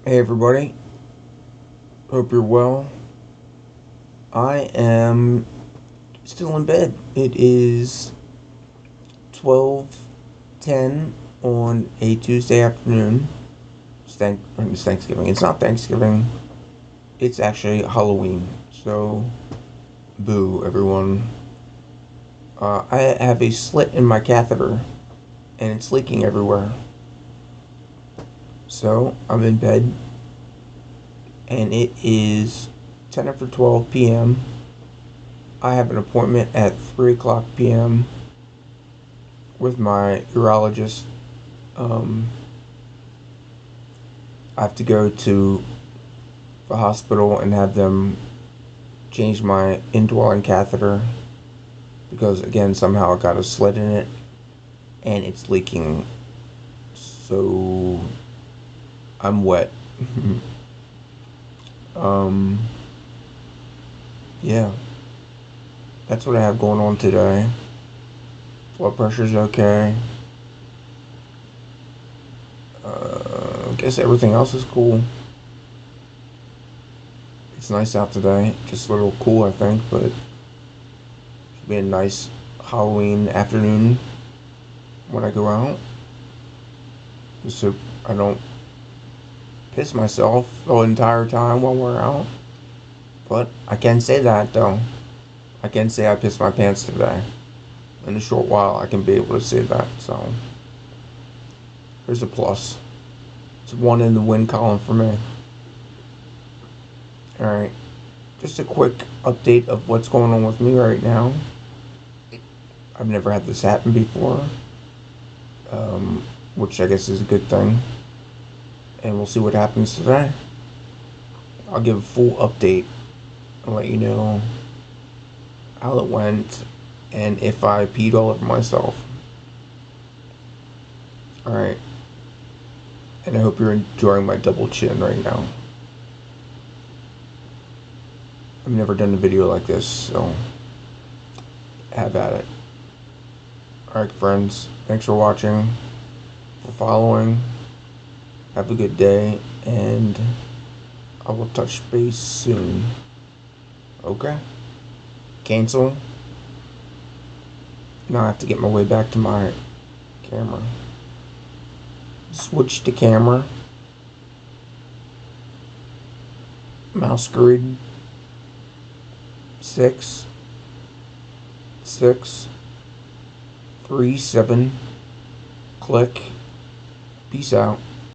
Hey everybody, hope you're well. I am still in bed. It is 12:10 on a Tuesday afternoon. It's Thanksgiving. It's not Thanksgiving. It's actually Halloween. So, boo everyone. I have a slit in my catheter and it's leaking everywhere. So, I'm in bed and it is 10 after 12 p.m. I have an appointment at 3 o'clock p.m. with my urologist. Um, I have to go to the hospital and have them change my indwelling catheter because, again, somehow I got a slit in it and it's leaking. So I'm wet. um, yeah, that's what I have going on today. Blood pressure's okay. I guess everything else is cool. It's nice out today. Just a little cool, I think, but it should be a nice Halloween afternoon when I go out. Just so I don't piss myself the entire time while we're out. But I can say that, though. I can say I pissed my pants today. In a short while, I can be able to say that. So, there's a plus. It's one in the win column for me. Alright. Just a quick update of what's going on with me right now. I've never had this happen before. Which I guess is a good thing. And we'll see what happens today. I'll give a full update and let you know how it went and if I peed all over myself. Alright. And I hope you're enjoying my double chin right now. I've never done a video like this, so have at it. Alright, friends. Thanks for watching, for following. Have a good day, and I will touch base soon. Okay? Cancel. Now I have to get my way back to my camera. Switch to camera. Mouse grid. 6 6 3 7. Click. Peace out.